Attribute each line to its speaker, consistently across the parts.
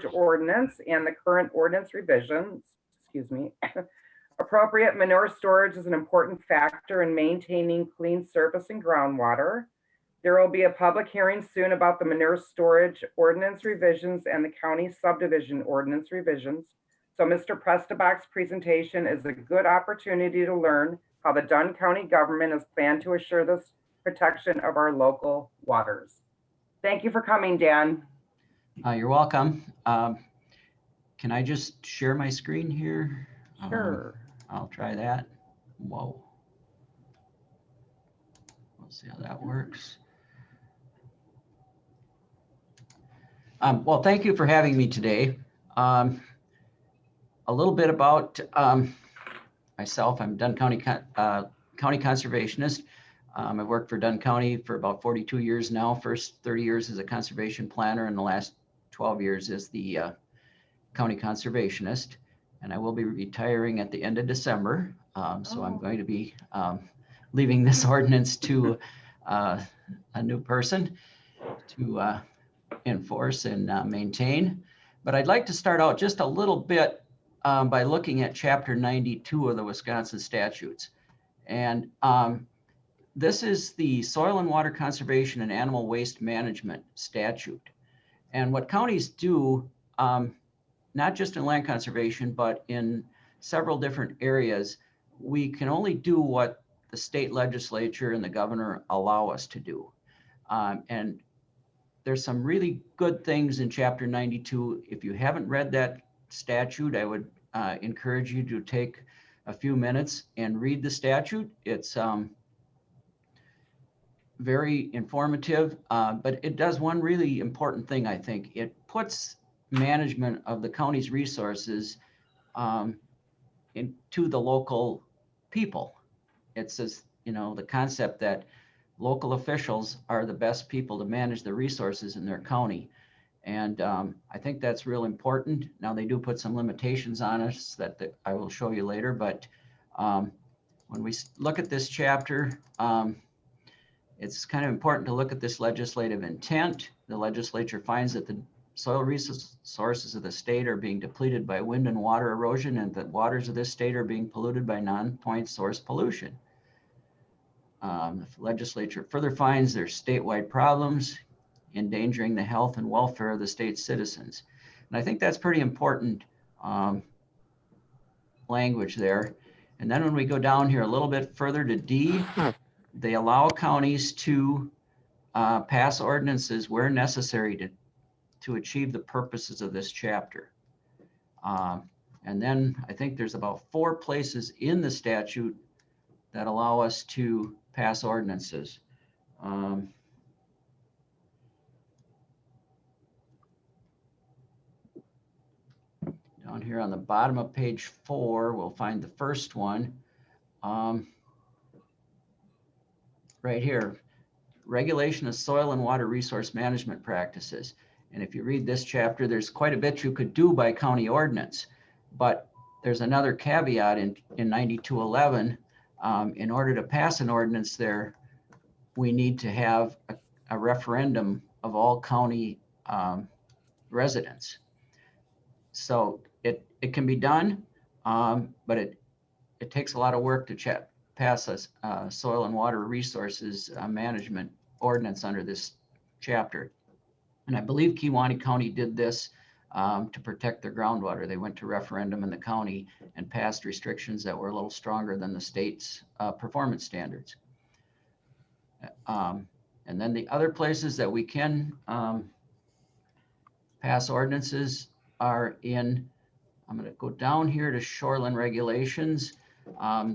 Speaker 1: storage ordinance and the current ordinance revisions, excuse me. Appropriate manure storage is an important factor in maintaining clean surface and groundwater. There will be a public hearing soon about the manure storage ordinance revisions and the county subdivision ordinance revisions. So Mr. Prestabak's presentation is a good opportunity to learn how the Dunn County government is planned to assure this protection of our local waters. Thank you for coming, Dan.
Speaker 2: You're welcome. Can I just share my screen here?
Speaker 1: Sure.
Speaker 2: I'll try that. Whoa. We'll see how that works. Well, thank you for having me today. A little bit about myself. I'm Dunn County conservationist. I've worked for Dunn County for about 42 years now. First 30 years as a conservation planner, and the last 12 years as the county conservationist. And I will be retiring at the end of December. So I'm going to be leaving this ordinance to a new person to enforce and maintain. But I'd like to start out just a little bit by looking at Chapter 92 of the Wisconsin Statutes. And this is the Soil and Water Conservation and Animal Waste Management Statute. And what counties do, not just in land conservation, but in several different areas, we can only do what the state legislature and the governor allow us to do. And there's some really good things in Chapter 92. If you haven't read that statute, I would encourage you to take a few minutes and read the statute. It's very informative, but it does one really important thing, I think. It puts management of the county's resources into the local people. It says, you know, the concept that local officials are the best people to manage the resources in their county. And I think that's real important. Now, they do put some limitations on us that I will show you later, but when we look at this chapter, it's kind of important to look at this legislative intent. The legislature finds that the soil resources of the state are being depleted by wind and water erosion, and that waters of this state are being polluted by non-point source pollution. The legislature further finds there's statewide problems endangering the health and welfare of the state's citizens. And I think that's pretty important language there. And then when we go down here a little bit further to D, they allow counties to pass ordinances where necessary to achieve the purposes of this chapter. And then I think there's about 4 places in the statute that allow us to pass ordinances. Down here on the bottom of page 4, we'll find the first one. Right here, regulation of soil and water resource management practices. And if you read this chapter, there's quite a bit you could do by county ordinance, but there's another caveat in 9211. In order to pass an ordinance there, we need to have a referendum of all county residents. So it can be done, but it takes a lot of work to pass a soil and water resources management ordinance under this chapter. And I believe Kewaunee County did this to protect their groundwater. They went to referendum in the county and passed restrictions that were a little stronger than the state's performance standards. And then the other places that we can pass ordinances are in, I'm going to go down here to Shoreline Regulations.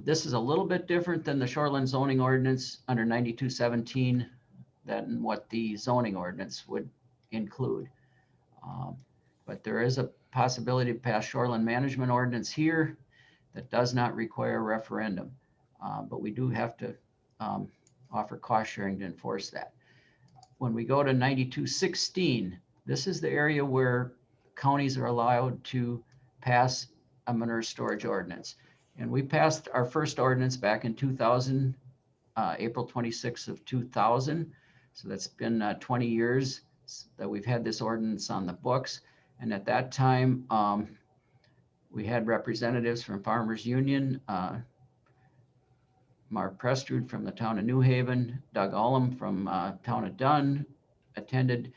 Speaker 2: This is a little bit different than the Shoreline zoning ordinance under 9217 than what the zoning ordinance would include. But there is a possibility to pass shoreline management ordinance here that does not require a referendum. But we do have to offer cost sharing to enforce that. When we go to 9216, this is the area where counties are allowed to pass a manure storage ordinance. And we passed our first ordinance back in 2000, April 26th of 2000. So that's been 20 years that we've had this ordinance on the books. And at that time, we had representatives from Farmers Union, Mark Prestrud from the town of New Haven, Doug Ullum from town of Dunn attended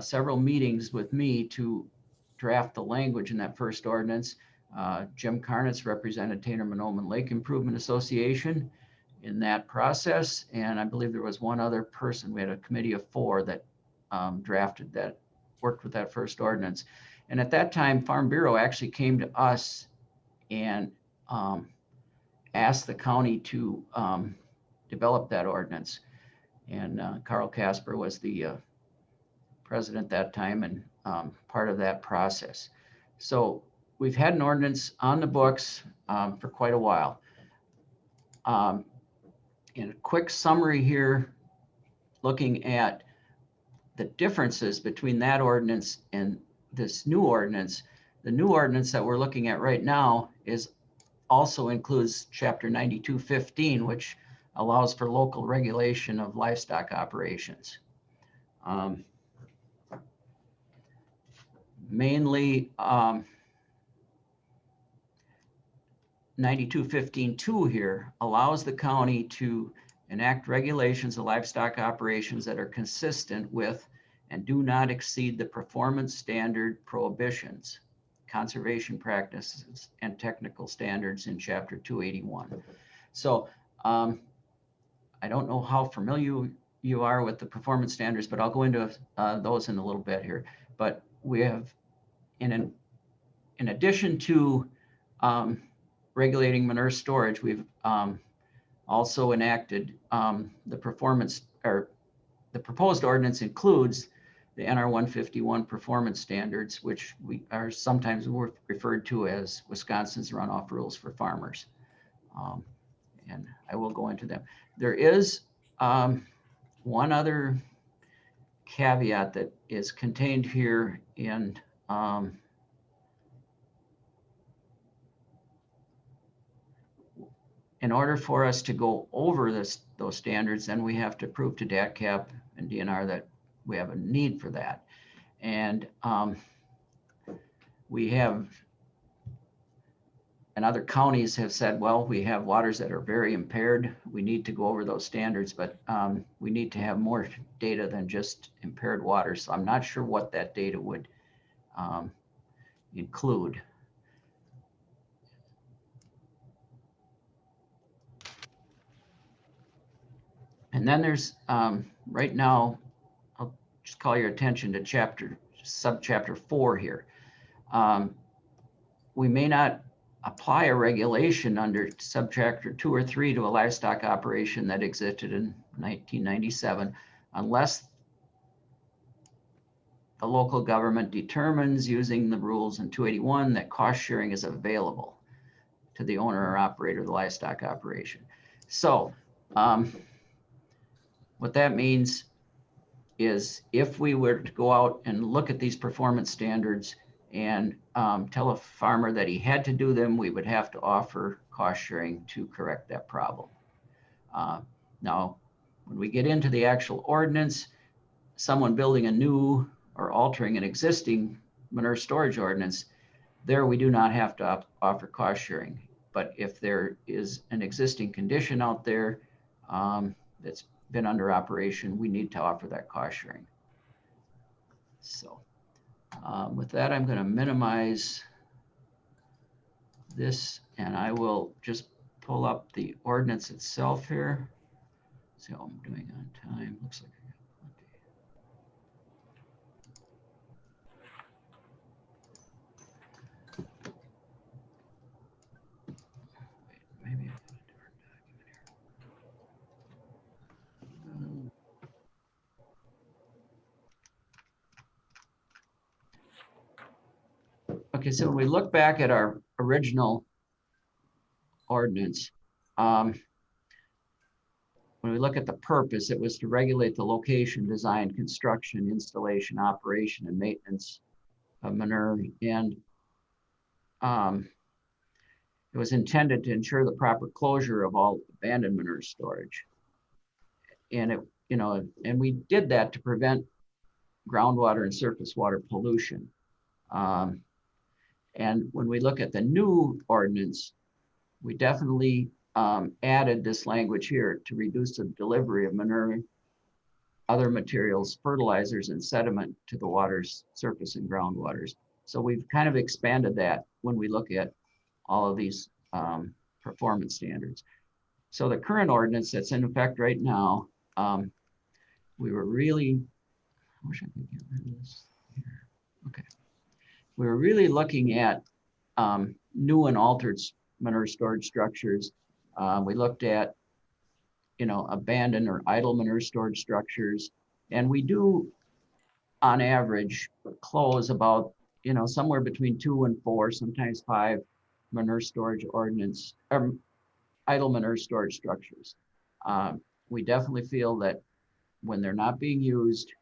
Speaker 2: several meetings with me to draft the language in that first ordinance. Jim Karnitz represented Tanner-Monoman Lake Improvement Association in that process. And I believe there was one other person. We had a committee of 4 that drafted that, worked with that first ordinance. And at that time, Farm Bureau actually came to us and asked the county to develop that ordinance. And Carl Casper was the president that time and part of that process. So we've had an ordinance on the books for quite a while. In a quick summary here, looking at the differences between that ordinance and this new ordinance, the new ordinance that we're looking at right now also includes Chapter 9215, which allows for local regulation of livestock operations. Mainly 9215.2 here allows the county to enact regulations of livestock operations that are consistent with and do not exceed the performance standard prohibitions, conservation practices, and technical standards in Chapter 281. So I don't know how familiar you are with the performance standards, but I'll go into those in a little bit here. But we have, in addition to regulating manure storage, we've also enacted the performance, or the proposed ordinance includes the NR 151 performance standards, which we are sometimes referred to as Wisconsin's runoff rules for farmers. And I will go into them. There is one other caveat that is contained here in order for us to go over those standards, then we have to prove to DATCAP and DNR that we have a need for that. And we have, and other counties have said, well, we have waters that are very impaired. We need to go over those standards, but we need to have more data than just impaired water. So I'm not sure what that data would include. And then there's, right now, I'll just call your attention to subchapter 4 here. We may not apply a regulation under subchapter 2 or 3 to a livestock operation that existed in 1997 unless the local government determines, using the rules in 281, that cost sharing is available to the owner or operator of the livestock operation. So what that means is if we were to go out and look at these performance standards and tell a farmer that he had to do them, we would have to offer cost sharing to correct that problem. Now, when we get into the actual ordinance, someone building a new or altering an existing manure storage ordinance, there we do not have to offer cost sharing. But if there is an existing condition out there that's been under operation, we need to offer that cost sharing. So with that, I'm going to minimize this and I will just pull up the ordinance itself here. See how I'm doing on time. Looks like I got plenty. Maybe I've got a different document here. Okay, so when we look back at our original ordinance, when we look at the purpose, it was to regulate the location, design, construction, installation, operation, and maintenance of manure. And it was intended to ensure the proper closure of all abandoned manure storage. And and we did that to prevent groundwater and surface water pollution. And when we look at the new ordinance, we definitely added this language here to reduce the delivery of manure, other materials, fertilizers, and sediment to the water's surface and groundwaters. So we've kind of expanded that when we look at all of these performance standards. So the current ordinance that's in effect right now, we were really, I wish I could get rid of this here. Okay. We were really looking at new and altered manure storage structures. We looked at, abandoned or idle manure storage structures. And we do, on average, close about, somewhere between 2 and 4, sometimes 5 manure storage ordinance, or idle manure storage structures. We definitely feel that when they're not being used,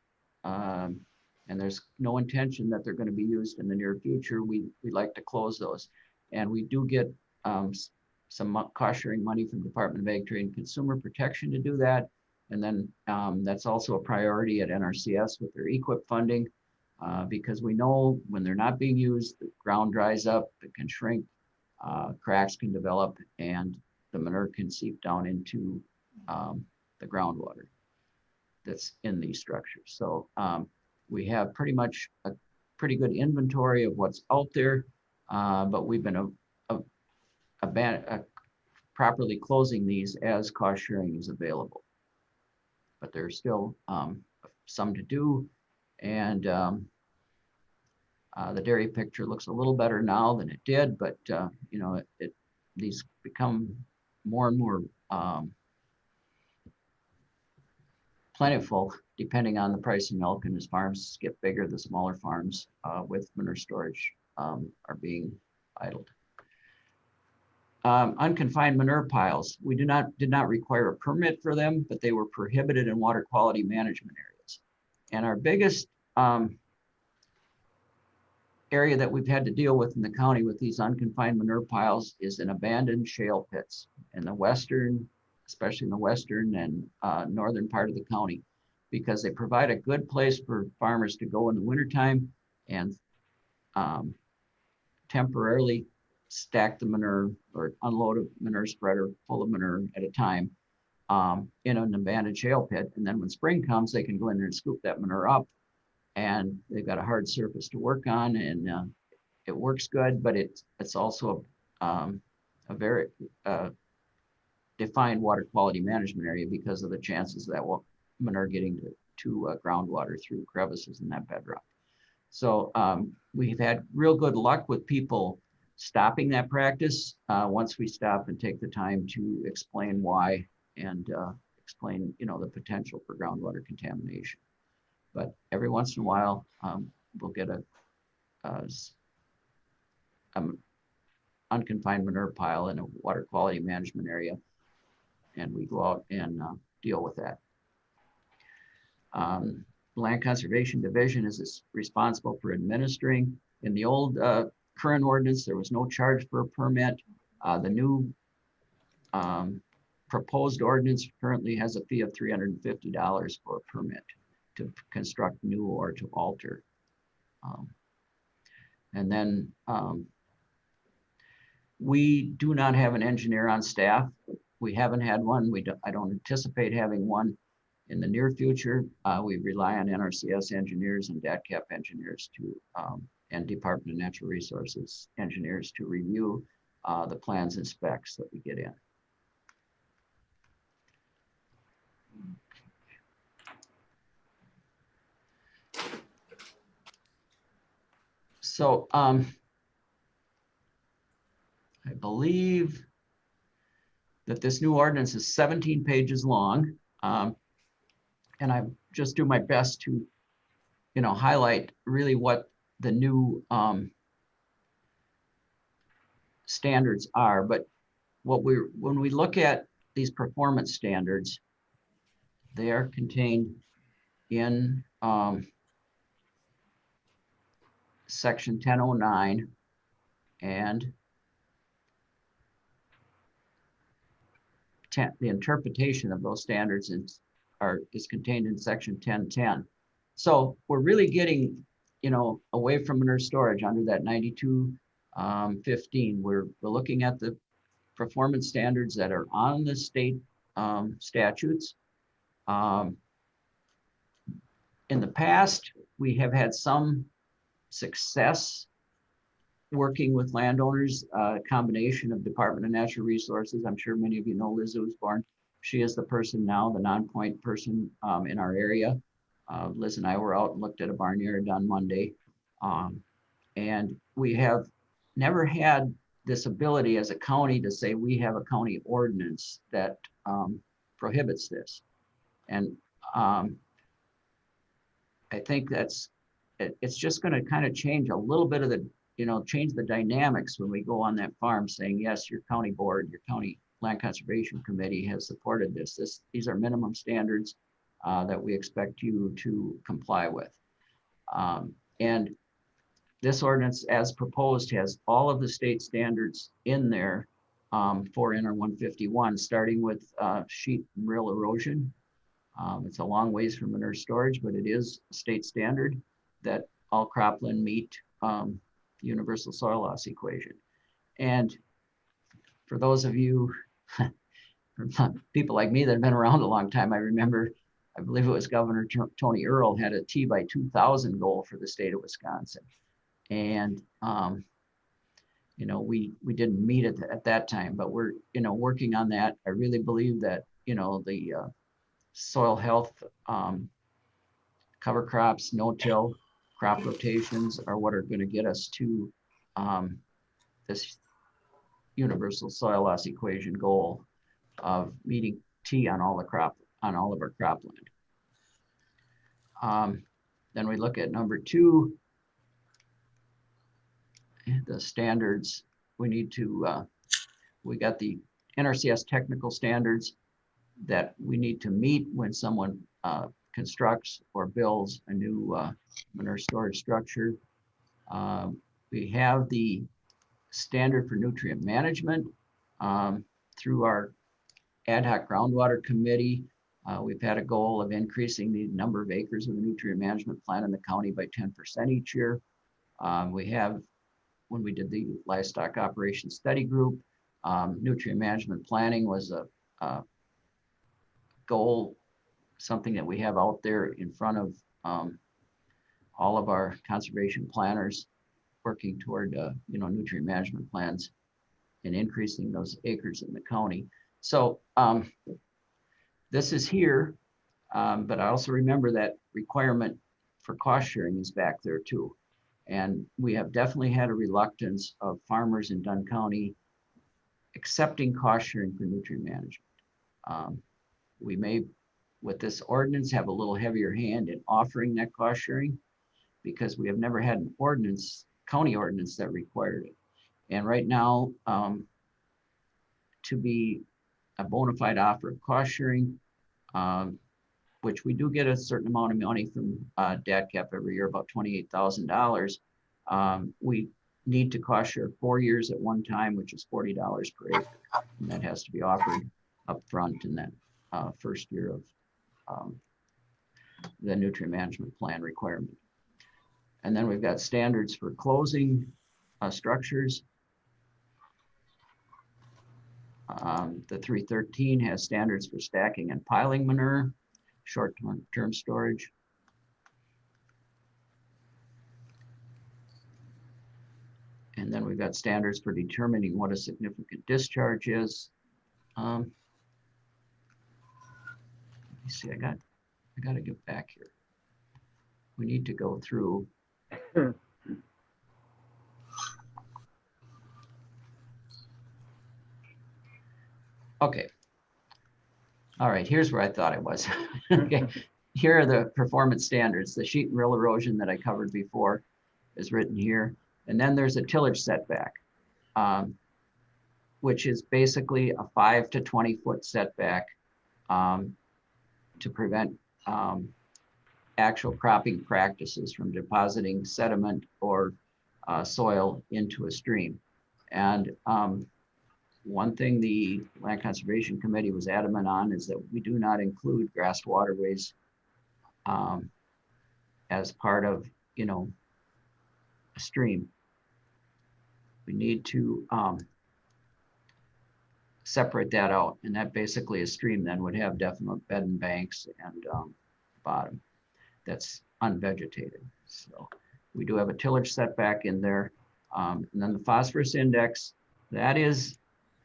Speaker 2: and there's no intention that they're going to be used in the near future, we like to close those. And we do get some cost sharing money from Department of Ag, Trade, and Consumer Protection to do that. And then that's also a priority at Nrcs with their EQIP funding, because we know when they're not being used, the ground dries up, it can shrink, cracks can develop, and the manure can seep down into the groundwater that's in these structures. So we have pretty much a pretty good inventory of what's out there, but we've been properly closing these as cost sharing is available. But there's still some to do, and the dairy picture looks a little better now than it did, but these become more and more plentiful depending on the price of milk, and as farms get bigger, the smaller farms with manure storage are being idled. Unconfined manure piles. We did not require a permit for them, but they were prohibited in water quality management areas. And our biggest area that we've had to deal with in the county with these unconfined manure piles is in abandoned shale pits in the western, especially in the western and northern part of the county, because they provide a good place for farmers to go in the wintertime and temporarily stack the manure or unload a manure spreader full of manure at a time in an abandoned shale pit. And then when spring comes, they can go in there and scoop that manure up, and they've got a hard surface to work on, and it works good, but it's also a very defined water quality management area because of the chances of that manure getting to groundwater through crevices in that bedrock. So we've had real good luck with people stopping that practice once we stop and take the time to explain why and explain, the potential for groundwater contamination. But every once in a while, we'll get a unconfined manure pile in a water quality management area, and we go out and deal with that. Land Conservation Division is responsible for administering. In the old current ordinance, there was no charge for a permit. The new proposed ordinance currently has a fee of $350 for a permit to construct new or to alter. And then we do not have an engineer on staff. We haven't had one. I don't anticipate having one in the near future. We rely on Nrcs engineers and DATCAP engineers and Department of Natural Resources engineers to review the plans and specs that we get in. So I believe that this new ordinance is 17 pages long, and I just do my best to, highlight really what the new standards are. But when we look at these performance standards, they are contained in section 1009, and the interpretation of those standards is contained in section 1010. So we're really getting away from manure storage under that 92-15. We're looking at the performance standards that are on the state statutes. In the past, we have had some success working with landowners, a combination of Department of Natural Resources. I'm sure many of you know Liz Osborne. She is the person now, the non-point person in our area. Liz and I were out and looked at a barn area on Monday. And we have never had this ability as a county to say we have a county ordinance that prohibits this. And I think it's just going to kind of change a little bit of the, change the dynamics when we go on that farm saying, yes, your county board, your county land conservation committee has supported this. These are minimum standards that we expect you to comply with. And this ordinance as proposed has all of the state standards in there for NR 151, starting with sheet and rill erosion. It's a long ways from manure storage, but it is a state standard that all cropland meet universal soil loss equation. And for those of you, people like me that have been around a long time, I remember, I believe it was Governor Tony Earl had a T by 2000 goal for the state of Wisconsin. And, we didn't meet it at that time, but we're, working on that. I really believe that, the soil health, cover crops, no-till, crop rotations are what are going to get us to this universal soil loss equation goal of meeting T on all of our cropland. Then we look at number 2, the standards. We need to, we got the NRCS technical standards that we need to meet when someone constructs or builds a new manure storage structure. We have the standard for nutrient management through our ad hoc groundwater committee. We've had a goal of increasing the number of acres of the nutrient management plan in the county by 10% each year. We have, when we did the livestock operations study group, nutrient management planning was a goal, something that we have out there in front of all of our conservation planners working toward nutrient management plans and increasing those acres in the county. So this is here, but I also remember that requirement for cost sharing is back there too. And we have definitely had a reluctance of farmers in Dunn County accepting cost sharing for nutrient management. We may, with this ordinance, have a little heavier hand in offering that cost sharing because we have never had an ordinance, county ordinance, that required it. And right now, to be a bona fide offer of cost sharing, which we do get a certain amount of money from DATCAP every year, about $28,000. We need to cost share 4 years at one time, which is $40 per acre. And that has to be offered up front in that first year of the nutrient management plan requirement. And then we've got standards for closing structures. The 313 has standards for stacking and piling manure, short-term storage. And then we've got standards for determining what a significant discharge is. Let me see, I got to get back here. We need to go through. Okay. All right, here's where I thought I was. Okay, here are the performance standards. The sheet and rill erosion that I covered before is written here. And then there's a tillage setback, which is basically a 5 to 20 foot setback to prevent actual cropping practices from depositing sediment or soil into a stream. And one thing the Land Conservation Committee was adamant on is that we do not include grassed waterways as part of, a stream. We need to separate that out, and that basically a stream then would have definite bed and banks and bottom that's unvegetated. So we do have a tillage setback in there. And then the phosphorus index, that is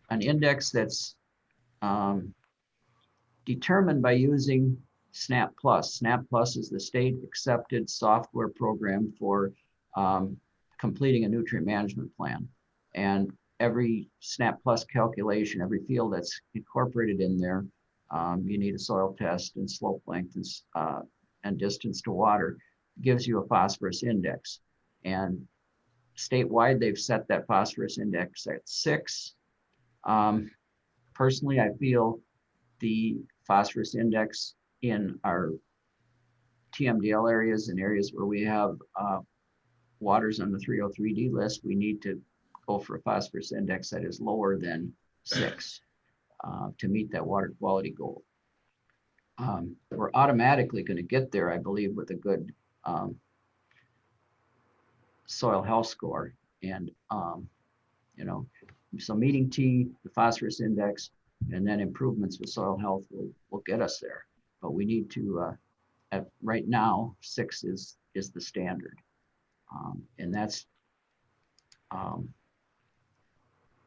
Speaker 2: an index that's determined by using SNAP Plus. SNAP Plus is the state accepted software program for completing a nutrient management plan. And every SNAP Plus calculation, every field that's incorporated in there, you need a soil test and slope length and distance to water, gives you a phosphorus index. And statewide, they've set that phosphorus index at 6. Personally, I feel the phosphorus index in our TMDL areas and areas where we have waters on the 303D list, we need to go for a phosphorus index that is lower than 6 to meet that water quality goal. We're automatically going to get there, I believe, with a good soil health score. And, so meeting T, the phosphorus index, and then improvements with soil health will get us there. But we need to, right now, 6 is the standard. And that's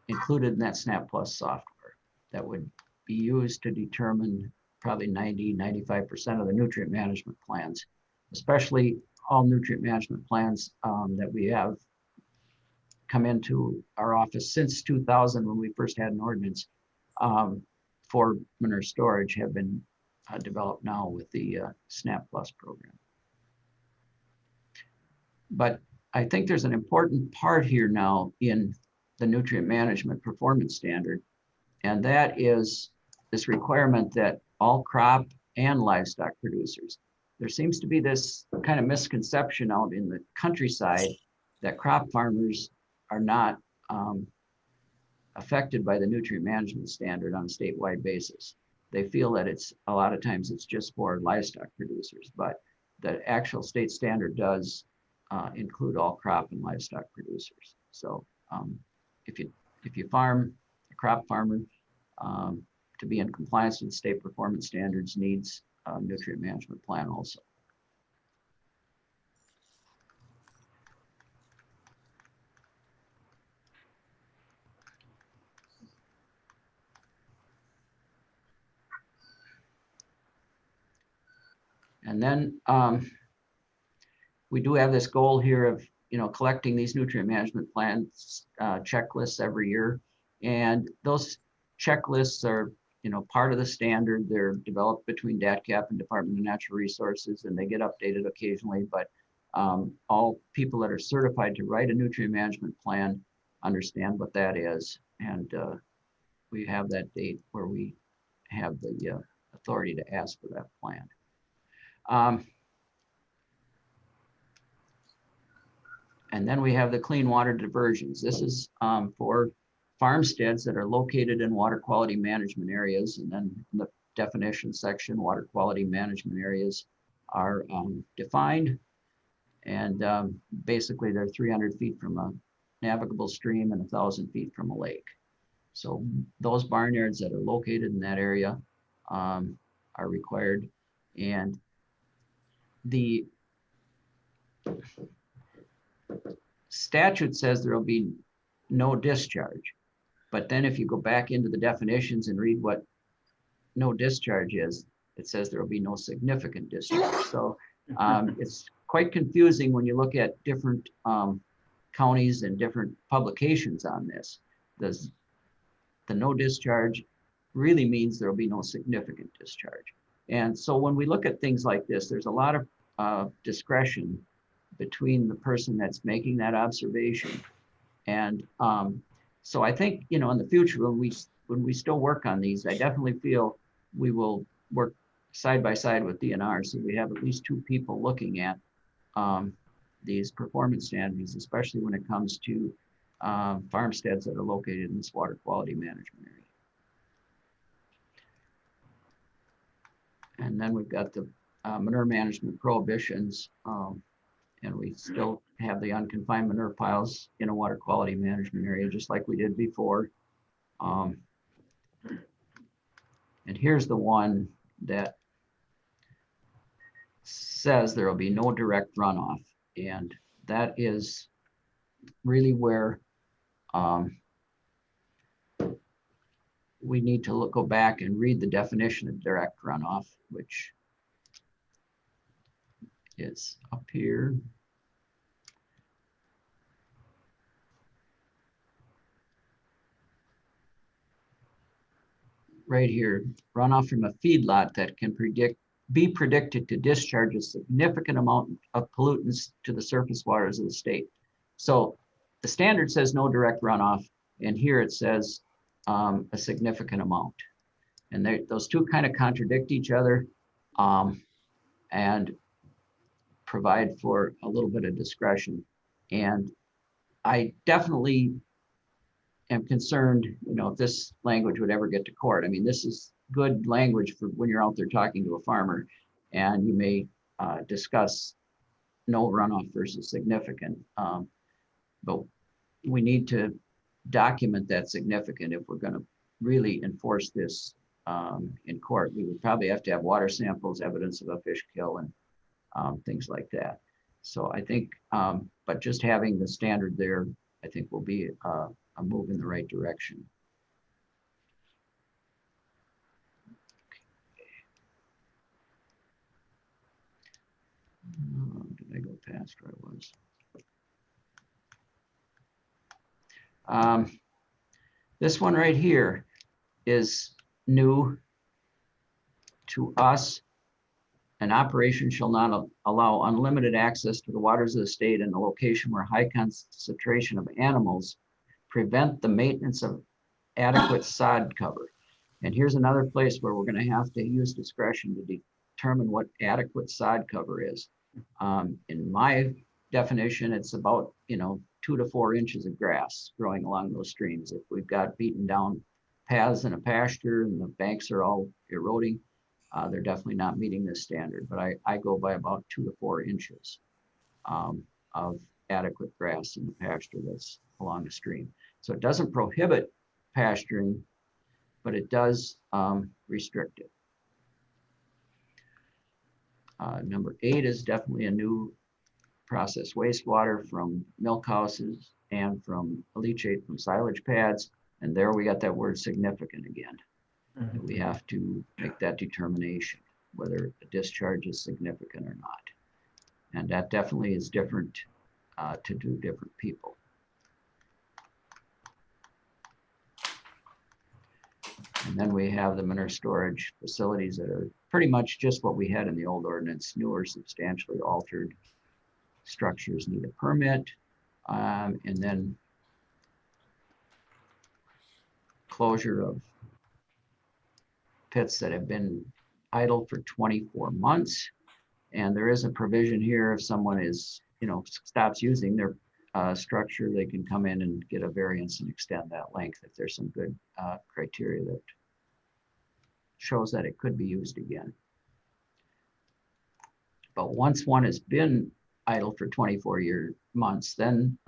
Speaker 2: included in that SNAP Plus software that would be used to determine probably 90–95% of the nutrient management plans, especially all nutrient management plans that we have come into our office since 2000 when we first had an ordinance for manure storage have been developed now with the SNAP Plus program. But I think there's an important part here now in the nutrient management performance standard, and that is this requirement that all crop and livestock producers, there seems to be this kind of misconception out in the countryside that crop farmers are not affected by the nutrient management standard on a statewide basis. They feel that it's a lot of times it's just for livestock producers, but the actual state standard does include all crop and livestock producers. So if you farm, a crop farmer, to be in compliance with state performance standards needs a nutrient management plan also. And then we do have this goal here of collecting these nutrient management plans checklists every year, and those checklists are part of the standard. They're developed between DATCAP and Department of Natural Resources, and they get updated occasionally. But all people that are certified to write a nutrient management plan understand what that is, and we have that date where we have the authority to ask for that plan. And then we have the clean water diversions. This is for farmsteads that are located in water quality management areas. And then in the definition section, water quality management areas are defined. And basically they're 300 feet from a navigable stream and 1,000 feet from a lake. So those barnyards that are located in that area are required. And the statute says there will be no discharge. But then if you go back into the definitions and read what no discharge is, it says there will be no significant discharge. So it's quite confusing when you look at different counties and different publications on this. The no discharge really means there will be no significant discharge. And so when we look at things like this, there's a lot of discretion between the person that's making that observation. And so I think, in the future, when we still work on these, I definitely feel we will work side by side with DNR. So we have at least 2 people looking at these performance standards, especially when it comes to farmsteads that are located in this water quality management area. And then we've got the manure management prohibitions, and we still have the unconfined manure piles in a water quality management area, just like we did before. And here's the one that says there will be no direct runoff. And that is really where we need to go back and read the definition of direct runoff, which is up here. Right here, runoff from a feedlot that can be predicted to discharge a significant amount of pollutants to the surface waters of the state. So the standard says no direct runoff, and here it says a significant amount. And those two kind of contradict each other and provide for a little bit of discretion. And I definitely am concerned, if this language would ever get to court. I mean, this is good language for when you're out there talking to a farmer, and you may discuss no runoff versus significant. But we need to document that significant if we're going to really enforce this in court. We would probably have to have water samples, evidence of a fish kill, and things like that. So I think, but just having the standard there, I think will be a move in the right direction. Did I go past where I was? This one right here is new to us. An operation shall not allow unlimited access to the waters of the state in a location where high concentration of animals prevent the maintenance of adequate sod cover. And here's another place where we're going to have to use discretion to determine what adequate sod cover is. In my definition, it's about 2 to 4 inches of grass growing along those streams. If we've got beaten down paths in a pasture and the banks are all eroding, they're definitely not meeting this standard. But I go by about 2 to 4 inches of adequate grass in the pasture that's along the stream. So it doesn't prohibit pasturing, but it does restrict it. Number 8 is definitely a new processed wastewater from milk houses and from leachate from silage pads. And there we got that word significant again. Mm-hmm. We have to make that determination whether a discharge is significant or not. And that definitely is different to do different people. And then we have the manure storage facilities that are pretty much just what we had in the old ordinance. Newer, substantially altered structures need a permit. And then closure of pits that have been idle for 24 months. And there is a provision here if someone is, stops using their structure, they can come in and get a variance and extend that length if there's some good criteria that shows that it could be used again. But once one has been idle for 24 months, then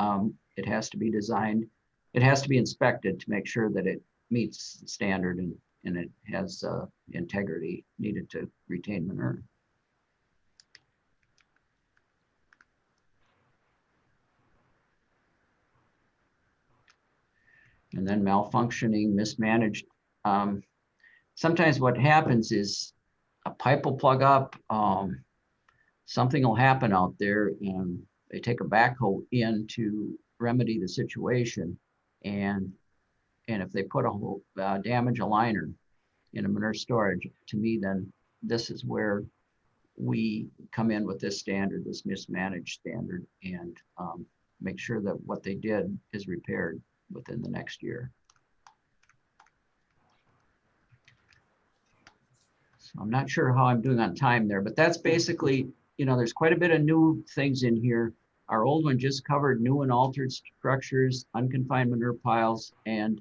Speaker 2: it has to be designed, it has to be inspected to make sure that it meets the standard and it has integrity needed to retain manure. And then malfunctioning, mismanaged. Sometimes what happens is a pipe will plug up, something will happen out there, and they take a backhoe in to remedy the situation. And if they put a whole damage a liner in a manure storage, to me, then this is where we come in with this standard, this mismanaged standard, and make sure that what they did is repaired within the next year. So I'm not sure how I'm doing on time there, but that's basically, there's quite a bit of new things in here. Our old one just covered new and altered structures, unconfined manure piles, and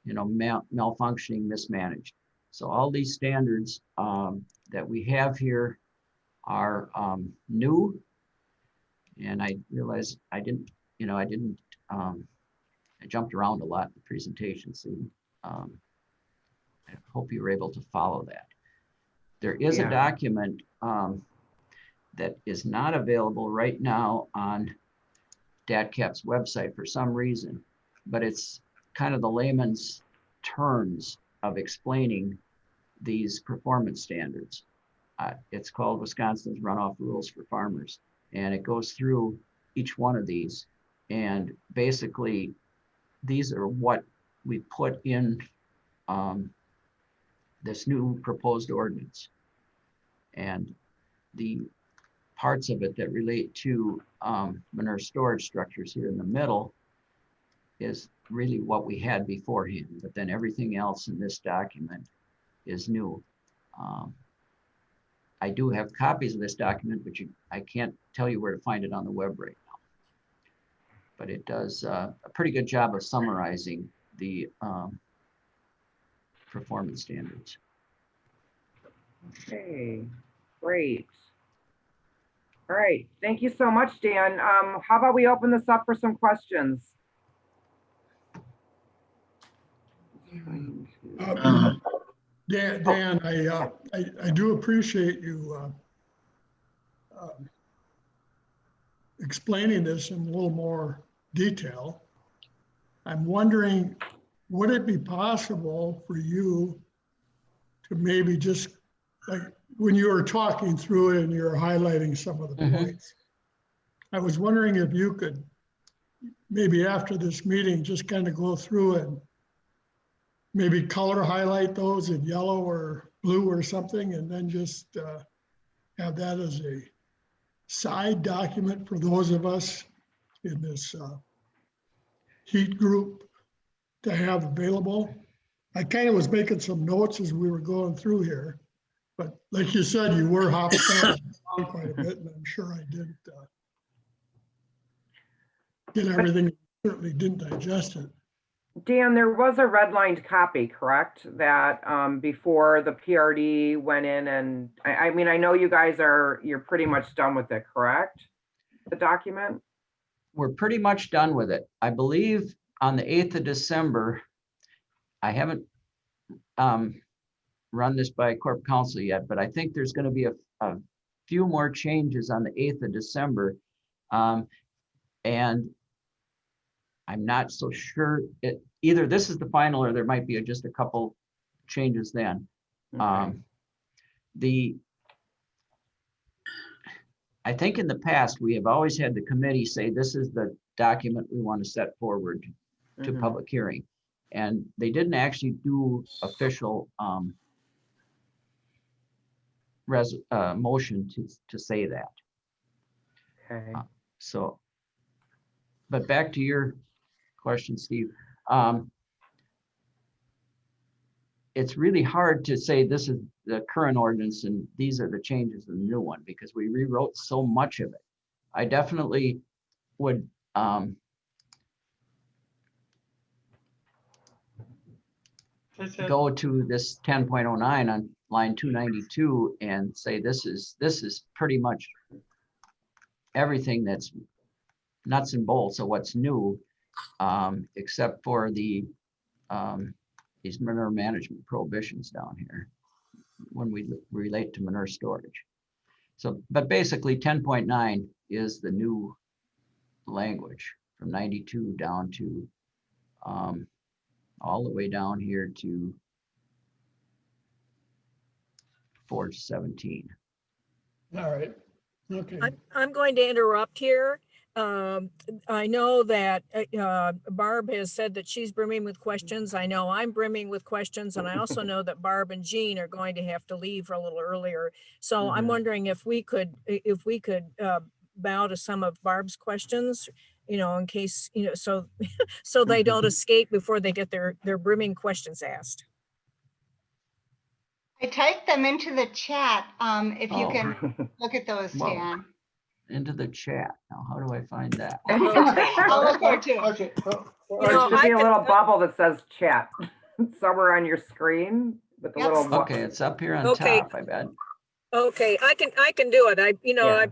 Speaker 2: malfunctioning, mismanaged. So all these standards that we have here are new, And I realized I didn't, I jumped around a lot in the presentation, so I hope you were able to follow that. There is a
Speaker 1: Yeah.
Speaker 2: document that is not available right now on DATCAP's website for some reason, but it's kind of the layman's terms of explaining these performance standards. It's called Wisconsin's Runoff Rules for Farmers, and it goes through each one of these. And basically, these are what we put in this new proposed ordinance. And the parts of it that relate to manure storage structures here in the middle is really what we had beforehand, but then everything else in this document is new. I do have copies of this document, but I can't tell you where to find it on the web right now. But it does a pretty good job of summarizing the performance standards.
Speaker 1: Okay, great. All right, thank you so much, Dan. How about we open this up for some questions?
Speaker 3: Dan, I do appreciate you explaining this in a little more detail. I'm wondering, would it be possible for you to maybe just, like when you were talking through it and you were highlighting some of the points, I was wondering if you could maybe after this meeting just kind of go through and maybe color highlight those in yellow or blue or something, and then just have that as a side document for those of us in this heat group to have available. I kind of was making some notes as we were going through here, but like you said, you were hopping around quite a bit, and I'm sure I didn't get everything, certainly didn't digest it.
Speaker 1: Dan, there was a redlined copy, correct? That before the PRD went in and, I mean, I know you guys you're pretty much done with it, correct? The document?
Speaker 2: We're pretty much done with it. I believe on the 8th of December, I haven't run this by Corp Council yet, but I think there's going to be a few more changes on the 8th of December. And I'm not so sure, either this is the final or there might be just a couple changes then.
Speaker 1: Okay.
Speaker 2: I think in the past, we have always had the committee say, this is the document we want to set forward to public hearing. And they didn't actually do official motion to say that.
Speaker 1: Okay.
Speaker 2: So, but back to your question, Steve. It's really hard to say this is the current ordinance and these are the changes in the new one because we rewrote so much of it. I definitely would go to this 10.09 on line 292 and say this is pretty much everything that's nuts and bolts of what's new, except for the these manure management prohibitions down here when we relate to manure storage. So, but basically 10.9 is the new language from 92 down to all the way down here to 417.
Speaker 3: All right. Okay.
Speaker 4: I'm going to interrupt here. I know that Barb has said that she's brimming with questions. I know I'm brimming with questions, and I also know that Barb and Jean are going to have to leave a little earlier. So I'm wondering if we could bow to some of Barb's questions, in case, so they don't escape before they get their brimming questions asked.
Speaker 5: I typed them into the chat. If you can look at those,
Speaker 2: Whoa.
Speaker 5: Dan.
Speaker 2: Into the chat. Now, how do I find that?
Speaker 5: I'll look there too.
Speaker 3: Okay.
Speaker 1: Or it should be a little bubble that says chat somewhere on your screen with the
Speaker 5: Yep.
Speaker 1: little.
Speaker 2: Okay, it's up here on
Speaker 4: Okay.
Speaker 2: top, I bet.
Speaker 4: Okay, I can do it.
Speaker 1: Yeah.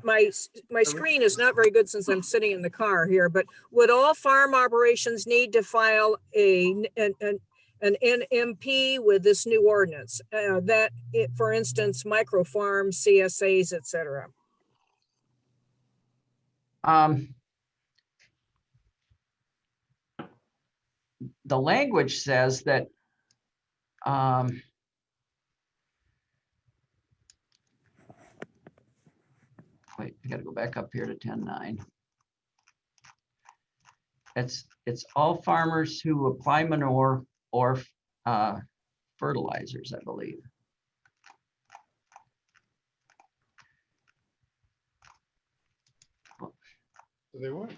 Speaker 4: My screen is not very good since I'm sitting in the car here, but would all farm operations need to file an NMP with this new ordinance? For instance, micro farms, CSAs, et cetera.
Speaker 2: The language says that wait, I gotta go back up here to 10.9. It's all farmers who apply manure or fertilizers, I believe.
Speaker 6: They what?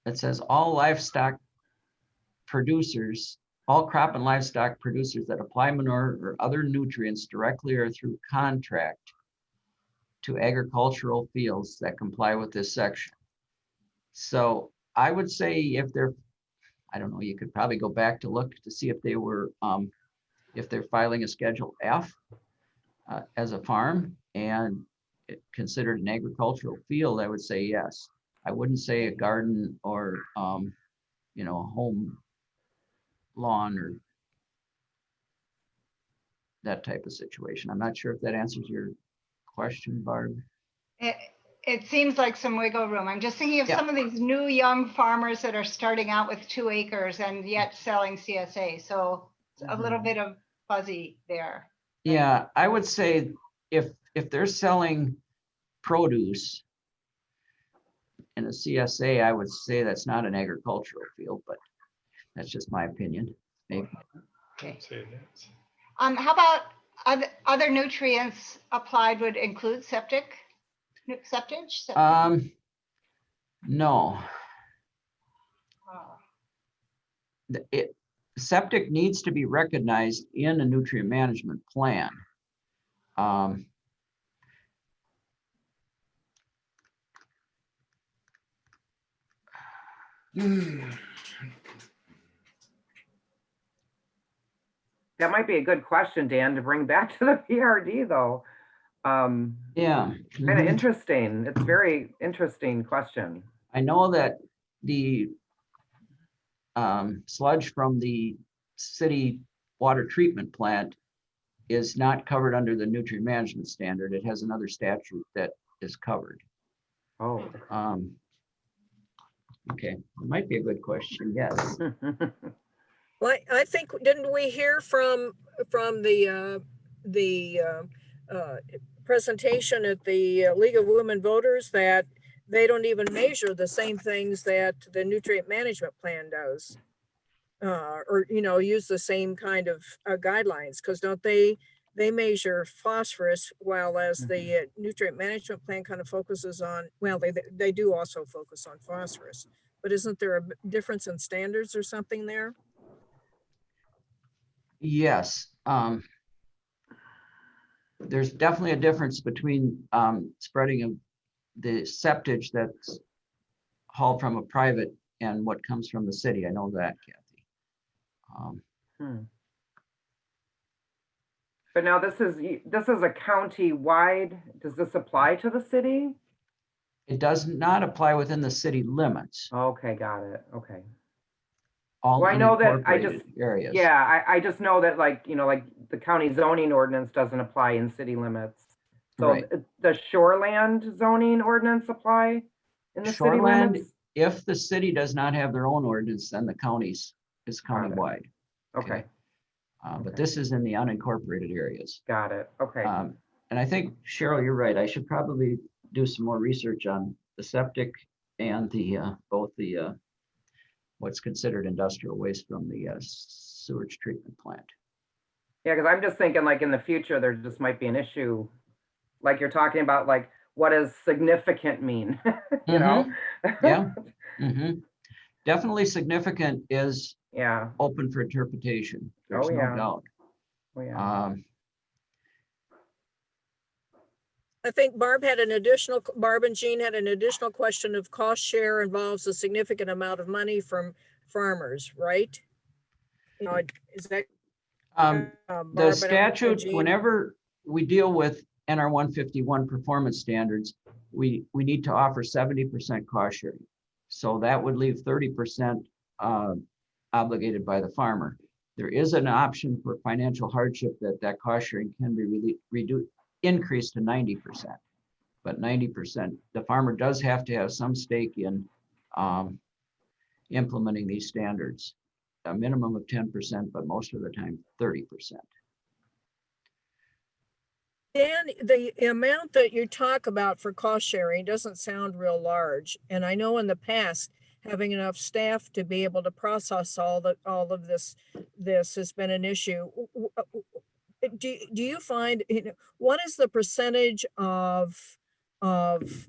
Speaker 2: It says all livestock producers, all crop and livestock producers that apply manure or other nutrients directly or through contract to agricultural fields that comply with this section. So I would say if they're, I don't know, you could probably go back to look to see if they were, if they're filing a Schedule F as a farm and considered an agricultural field, I would say yes. I wouldn't say a garden or, you know, a home lawn or that type of situation. I'm not sure if that answers your question, Barb.
Speaker 5: It seems like some wiggle room. I'm just thinking of
Speaker 2: Yeah.
Speaker 5: some of these new young farmers that are starting out with 2 acres and yet selling CSA. So it's a little bit of fuzzy there.
Speaker 2: Yeah, I would say if they're selling produce in a CSA, I would say that's not an agricultural field, but that's just my opinion. Maybe.
Speaker 5: Okay.
Speaker 6: Say it is.
Speaker 5: How about other nutrients applied would include septic? Septage?
Speaker 2: No.
Speaker 5: Oh.
Speaker 2: Septic needs to be recognized in a nutrient management plan.
Speaker 1: That might be a good question, Dan, to bring back to the PRD though.
Speaker 2: Yeah.
Speaker 1: Kind of interesting. It's very interesting question.
Speaker 2: I know that the sludge from the city water treatment plant is not covered under the nutrient management standard. It has another statute that is covered.
Speaker 1: Oh.
Speaker 2: Okay, it might be a good question, yes.
Speaker 4: Well, I think, didn't we hear from the presentation at the League of Women Voters that they don't even measure the same things that the nutrient management plan does? Or, you know, use the same kind of guidelines, because don't they measure phosphorus, while as the nutrient management plan kind of focuses on, well, they do also focus on phosphorus, but isn't there a difference in standards or something there?
Speaker 2: Yes. There's definitely a difference between spreading of the septage that's hauled from a private and what comes from the city. I know that, Kathy.
Speaker 1: But now this is a county-wide, does this apply to the city?
Speaker 2: It does not apply within the city limits.
Speaker 1: Okay, got it. Okay.
Speaker 2: All
Speaker 1: Well, I know that
Speaker 2: unincorporated areas.
Speaker 1: Yeah, I just know that, like, you know, like the county zoning ordinance doesn't apply in city limits. So
Speaker 2: Right.
Speaker 1: the shoreland zoning ordinance apply in the city
Speaker 2: Shoreland,
Speaker 1: limits?
Speaker 2: if the city does not have their own ordinance, then the counties is
Speaker 1: Got it.
Speaker 2: countywide.
Speaker 1: Okay,
Speaker 2: But
Speaker 1: Okay.
Speaker 2: this is in the unincorporated areas.
Speaker 1: got it. Okay.
Speaker 2: And I think, Cheryl, you're right. I should probably do some more research on the septic and the both the what's considered industrial waste from the sewage treatment plant.
Speaker 1: Yeah, because I'm just thinking, like, in the future, there just might be an issue, like you're talking about, like, what does significant mean? You know?
Speaker 2: Yeah. Definitely significant is
Speaker 1: Yeah.
Speaker 2: open for interpretation. There's no
Speaker 1: yeah.
Speaker 2: doubt.
Speaker 1: Oh, yeah.
Speaker 4: I think Barb and Jean had an additional question of cost share involves a significant amount of money from farmers, right? You know, is that?
Speaker 2: The
Speaker 4: Barb and
Speaker 2: statute,
Speaker 4: Jean?
Speaker 2: whenever we deal with NR 151 performance standards, we need to offer 70% cost sharing. So that would leave 30% obligated by the farmer. There is an option for financial hardship that cost sharing can be increased to 90%. But 90%, the farmer does have to have some stake in implementing these standards. A minimum of 10%, but most of the time 30%.
Speaker 4: Dan, the amount that you talk about for cost sharing doesn't sound real large. And I know in the past, having enough staff to be able to process all of this has been an issue. Do you find, what is the percentage of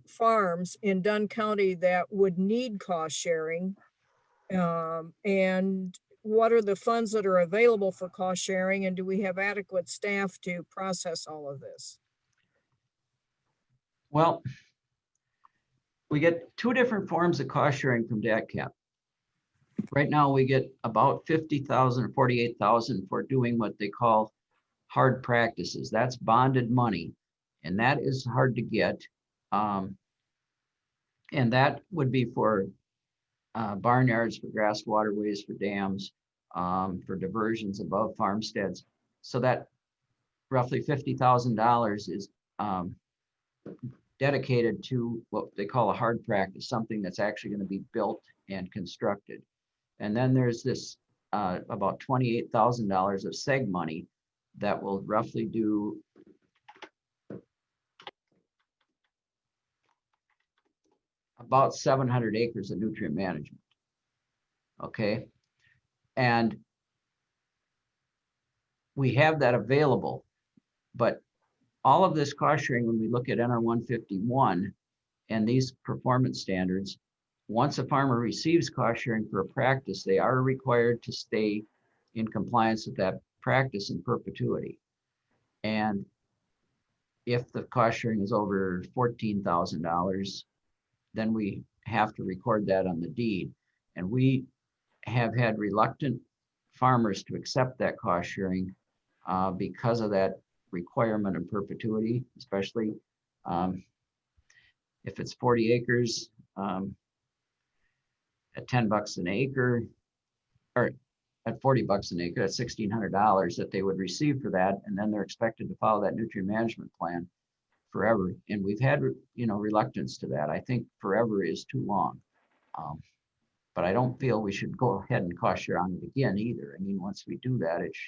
Speaker 4: farms in Dunn County that would need cost sharing? And what are the funds that are available for cost sharing, and do we have adequate staff to process all of this?
Speaker 2: Well, we get two different forms of cost sharing from DATCAP. Right now, we get about 50,000 or 48,000 for doing what they call hard practices. That's bonded money, and that is hard to get. And that would be for barnyards, for grass waterways, for dams, for diversions above farmsteads. So that roughly $50,000 is dedicated to what they call a hard practice, something that's actually going to be built and constructed. And then there's this about $28,000 of seg money that will roughly do about 700 acres of nutrient management. Okay. And we have that available, but all of this cost sharing, when we look at NR 151 and these performance standards, once a farmer receives cost sharing for a practice, they are required to stay in compliance with that practice in perpetuity. And if the cost sharing is over $14,000, then we have to record that on the deed. And we have had reluctant farmers to accept that cost sharing because of that requirement of perpetuity, especially if it's 40 acres at $10 an acre, or at $40 an acre, that's $1,600 that they would receive for that. And then they're expected to follow that nutrient management plan forever. And we've had, reluctance to that. I think forever is too long. But I don't feel we should go ahead and cost share on it again either. I mean, once we do that, it's,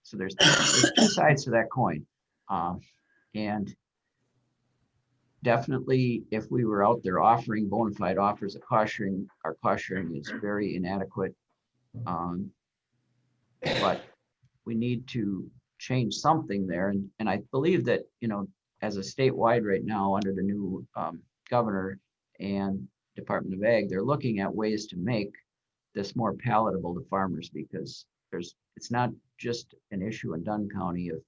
Speaker 2: so there's two sides to that coin. And definitely if we were out there offering bona fide offers of cost sharing, our cost sharing is very inadequate. But we need to change something there. And I believe that, as a statewide right now under the new governor and Department of Ag, they're looking at ways to make this more palatable to farmers, because it's not just an issue in Dunn County of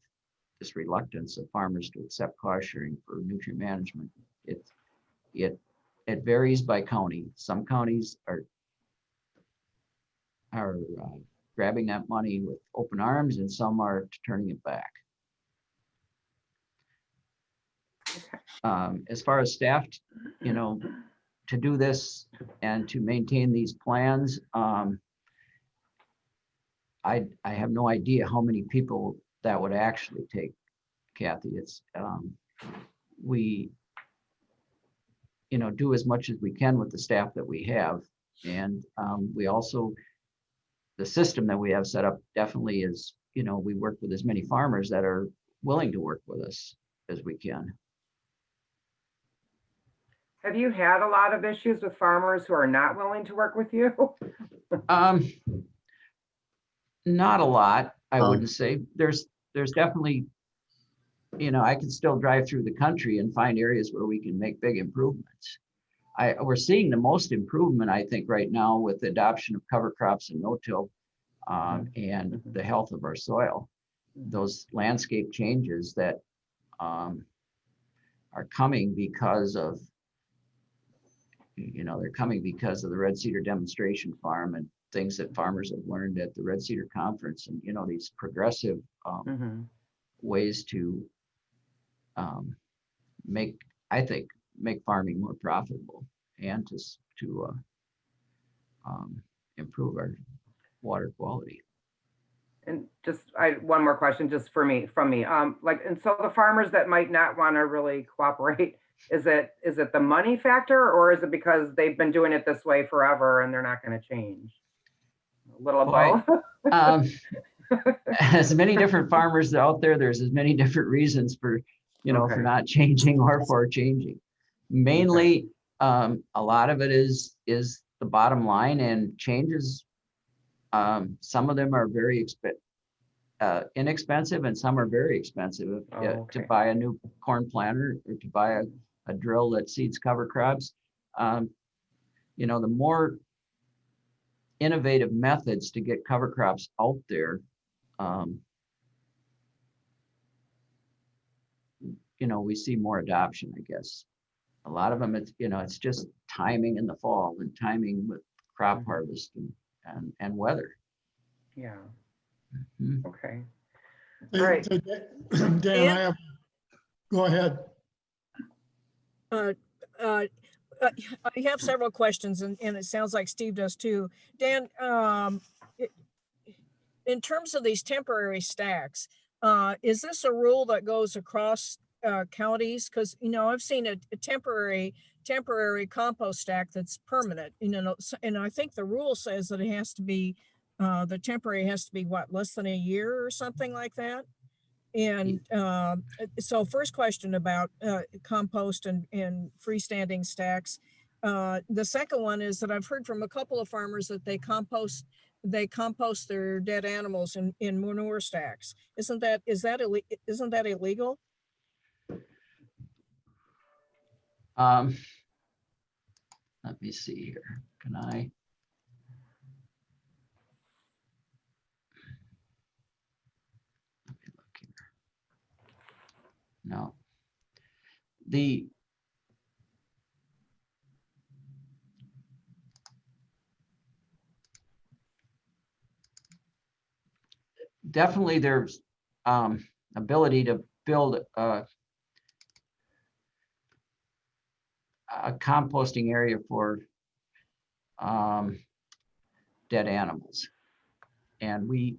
Speaker 2: this reluctance of farmers to accept cost sharing for nutrient management. It varies by county. Some counties are grabbing that money with open arms, and some are turning it back. As far as staff, to do this and to maintain these plans, I have no idea how many people that would actually take, Kathy. It's we do as much as we can with the staff that we have, and we also, the system that we have set up definitely is, we work with as many farmers that are willing to work with us as we can.
Speaker 1: Have you had a lot of issues with farmers who are not willing to work with you?
Speaker 2: Not a lot, I wouldn't say. There's definitely, I can still drive through the country and find areas where we can make big improvements. We're seeing the most improvement, I think, right now with the adoption of cover crops and no-till and the health of our soil. Those landscape changes that are coming because of, they're coming because of the Red Cedar demonstration farm and things that farmers have learned at the Red Cedar conference, and these progressive ways to I think, make farming more profitable and to improve our water quality.
Speaker 1: And just, one more question just from me. Like, and so the farmers that might not want to really cooperate, is it the money factor, or is it because they've been doing it this way forever and they're not going to change? A little of both.
Speaker 2: As many different farmers out there, there's as many different reasons for, for not changing or for changing. Mainly, a lot of it is the bottom line, and changes. Some of them are very inexpensive, and some are very expensive. To buy a new corn planter or to buy a drill that seeds cover crops, the more innovative methods to get cover crops out there, we see more adoption, I guess. A lot of them, it's just timing in the fall and timing with crop harvest and weather.
Speaker 1: Yeah.
Speaker 2: Mhm.
Speaker 1: Okay.
Speaker 3: Hey,
Speaker 1: All right.
Speaker 3: Dan, go ahead.
Speaker 4: I have several questions, and it sounds like Steve does too. Dan, in terms of these temporary stacks, is this a rule that goes across counties? Because I've seen a temporary compost stack that's permanent. And I think the rule says that it has to be the temporary has to be what, less than a year or something like that. And so first question about compost and freestanding stacks. The second one is that I've heard from a couple of farmers that they compost their dead animals in manure stacks. Isn't that illegal?
Speaker 2: Let me see here. Can I? Let me look here. No. Definitely there's ability to build a composting area for dead animals. And we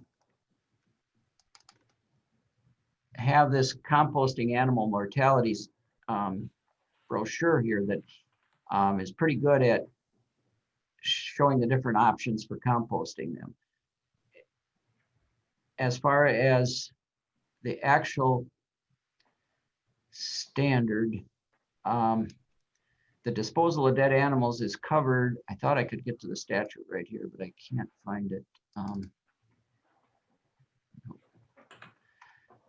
Speaker 2: have this composting animal mortalities brochure here that is pretty good at showing the different options for composting them. As far as the actual standard, the disposal of dead animals is covered. I thought I could get to the statute right here, but I can't find it.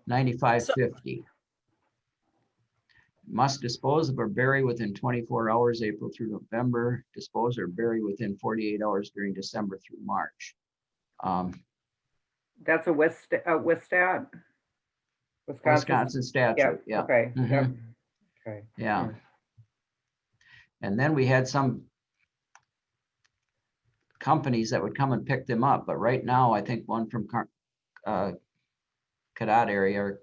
Speaker 2: 9550. Must dispose of or bury within 24 hours, April through November. Dispose or bury within 48 hours during December through March.
Speaker 1: That's a Wistat?
Speaker 2: Wisconsin statute. Yeah.
Speaker 1: Okay.
Speaker 2: Mhm.
Speaker 1: Yep. Okay.
Speaker 2: Yeah. And then we had some companies that would come and pick them up. But right now, I think one from Cadott area,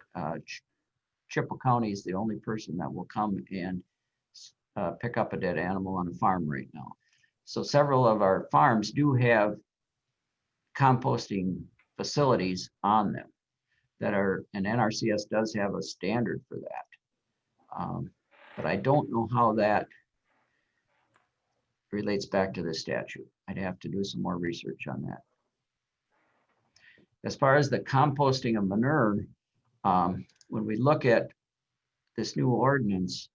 Speaker 2: Chippewa County is the only person that will come and pick up a dead animal on a farm right now. So several of our farms do have composting facilities on them that are, and Nrcs does have a standard for that. But I don't know how that relates back to the statute. I'd have to do some more research on that. As far as the composting of manure, when we look at this new ordinance,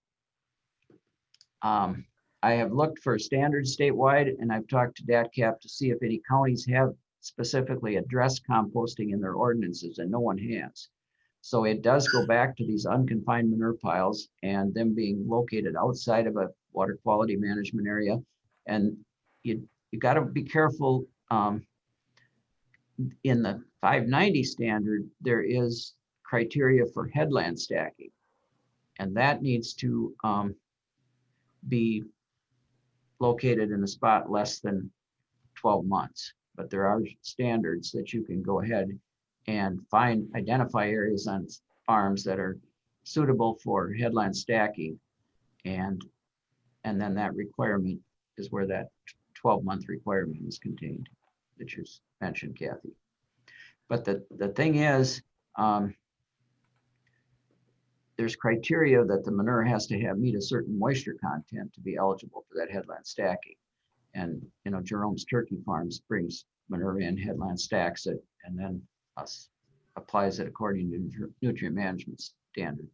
Speaker 2: I have looked for standards statewide, and I've talked to DATCAP to see if any counties have specifically addressed composting in their ordinances, and no one has. So it does go back to these unconfined manure piles and them being located outside of a water quality management area. And you got to be careful. In the 590 standard, there is criteria for headland stacking, and that needs to be located in a spot less than 12 months. But there are standards that you can go ahead and identify areas on farms that are suitable for headland stacking. And then that requirement is where that 12-month requirement is contained that you mentioned, Kathy. But the thing is, there's criteria that the manure has to meet a certain moisture content to be eligible for that headland stacking. And, you know, Jerome's Turkey Farms brings manure in, headland stacks it, and then applies it according to nutrient management standard.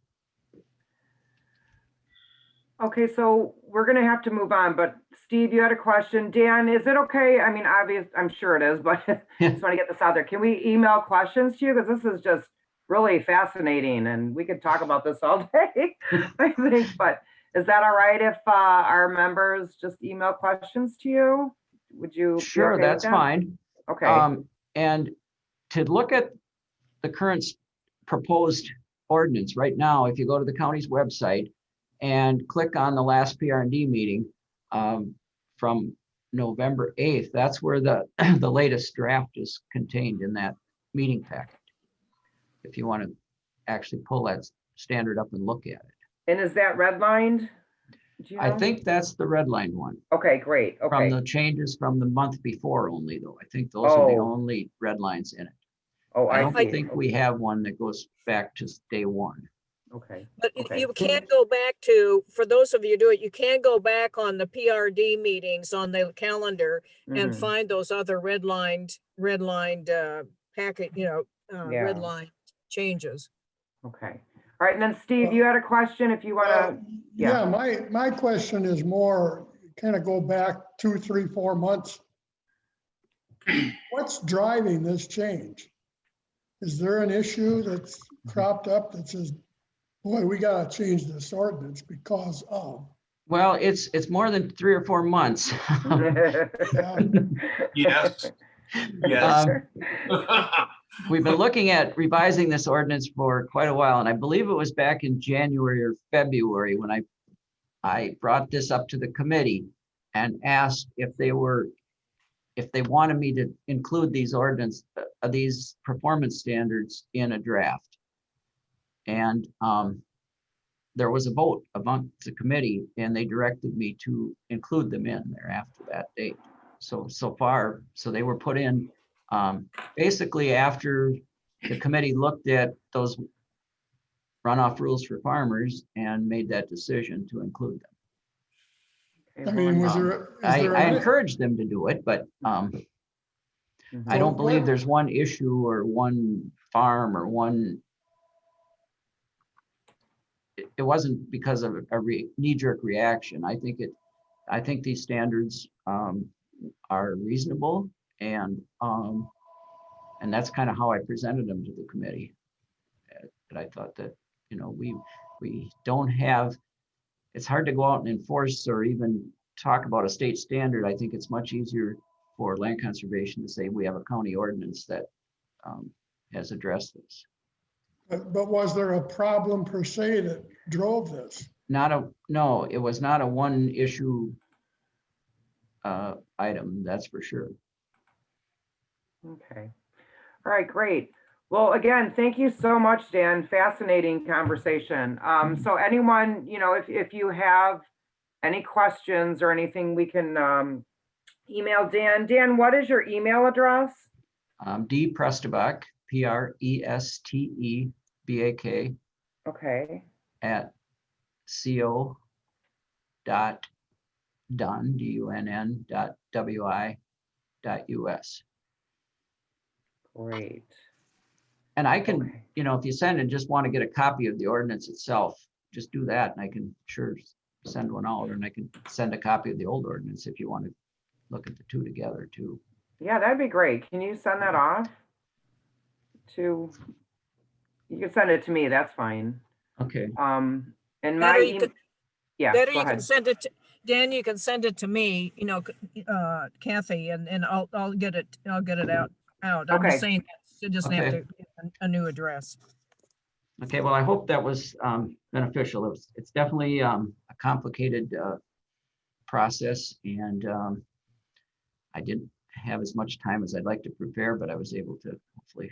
Speaker 1: Okay, so we're gonna have to move on, but Steve, you had a question. Dan, is it okay? I mean, obvious, I'm sure it is, but just want to get this out there. Can we email questions to you? Because this is just really fascinating and we could talk about this all day, I think, but is that all right if our members just email questions to you? Would you? be
Speaker 2: Sure,
Speaker 1: okay with
Speaker 2: that's
Speaker 1: that?
Speaker 2: fine.
Speaker 1: Okay,
Speaker 2: And to look at the current proposed ordinance right now, if you go to the county's website and click on the last PRD meeting from November 8th, that's where the latest draft is contained in that meeting packet. If you want to actually pull that standard up and look at it.
Speaker 1: and is that redlined? Do you
Speaker 2: I
Speaker 1: know?
Speaker 2: think that's the red line one.
Speaker 1: Okay, great,
Speaker 2: From
Speaker 1: okay.
Speaker 2: the changes from the month before only, though. I think those are the
Speaker 1: Oh.
Speaker 2: only red lines in it.
Speaker 1: Oh,
Speaker 2: I
Speaker 1: I
Speaker 2: don't
Speaker 1: see.
Speaker 2: think we have one that goes back to day one.
Speaker 1: Okay,
Speaker 4: But
Speaker 1: Okay.
Speaker 4: you can't go back to, for those of you who do it, you can go back on the PRD meetings on the calendar and
Speaker 1: mhm,
Speaker 4: find those other redlined packet,
Speaker 1: Yeah.
Speaker 4: redline changes.
Speaker 1: okay. All right, and then Steve, you had a question if you wanna,
Speaker 3: Yeah, my question is more, kind of go back 2, 3, 4 months. What's driving this change? Is there an issue that's cropped up that says, boy, we gotta change this ordinance because of?
Speaker 2: Well, it's more than 3 or 4 months.
Speaker 3: Yeah,
Speaker 6: Yes, yes.
Speaker 2: We've been looking at revising this ordinance for quite a while, and I believe it was back in January or February when I brought this up to the committee and asked if they wanted me to include these these performance standards in a draft. And there was a vote among the committee, and they directed me to include them in there after that date. So they were put in basically after the committee looked at those runoff rules for farmers and made that decision to include them.
Speaker 3: I mean, was there? is there
Speaker 2: I
Speaker 3: any-
Speaker 2: encouraged them to do it, but
Speaker 1: Mhm.
Speaker 2: I don't believe there's one issue or one farm or one. It wasn't because of a knee-jerk reaction. I think these standards are reasonable, and that's kind of how I presented them to the committee. But I thought that, you know, we don't have. It's hard to go out and enforce or even talk about a state standard. I think it's much easier for land conservation to say we have a county ordinance that has addressed this.
Speaker 3: But was there a problem per se that drove this?
Speaker 2: No, it was not a one issue item, that's for sure.
Speaker 1: Okay. All right, great. Well, again, thank you so much, Dan. Fascinating conversation. So anyone, you know, if you have any questions or anything, we can email Dan. Dan, what is your email address?
Speaker 2: D Prestabak, Prestebak
Speaker 1: Okay.
Speaker 2: at co.dunn, DUNN.wi.us.
Speaker 1: Great.
Speaker 2: And I can,
Speaker 1: Okay.
Speaker 2: you know, if you send and just want to get a copy of the ordinance itself, just do that and I can sure send one out, and I can send a copy of the old ordinance if you want to look at the two together too.
Speaker 1: Yeah, that'd be great. Can you send that off to, you can send it to me, that's fine.
Speaker 2: Okay,
Speaker 1: And my,
Speaker 4: Better you could-
Speaker 1: yeah,
Speaker 4: Better
Speaker 1: go
Speaker 4: you can
Speaker 1: ahead.
Speaker 4: send it to, Dan, you can send it to me, Kathy, and I'll get it out. I'm
Speaker 1: Okay.
Speaker 4: just saying, that it doesn't have
Speaker 2: Okay.
Speaker 4: to get a new address.
Speaker 2: okay, well, I hope that was beneficial. It's definitely a complicated process, and I didn't have as much time as I'd like to prepare, but I was able to hopefully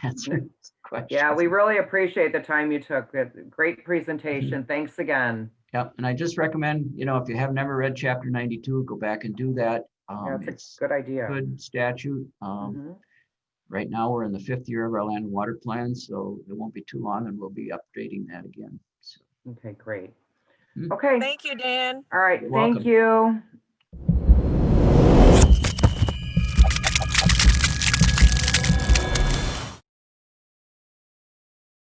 Speaker 2: answer questions.
Speaker 1: Yeah, we really appreciate the time you took. Great presentation. Thanks again.
Speaker 2: Yep, and I just recommend, if you have never read chapter 92, go back and do that.
Speaker 1: Yeah, it's
Speaker 2: It's
Speaker 1: a good idea.
Speaker 2: good statute.
Speaker 1: Mhm.
Speaker 2: Right now, we're in the 5th year of our land and water plan, so it won't be too long and we'll be updating that again. So,
Speaker 1: Okay, great.
Speaker 2: Hmm.
Speaker 1: Okay,
Speaker 4: Thank you, Dan.
Speaker 1: all right,
Speaker 2: You're
Speaker 1: thank
Speaker 2: welcome.
Speaker 1: you.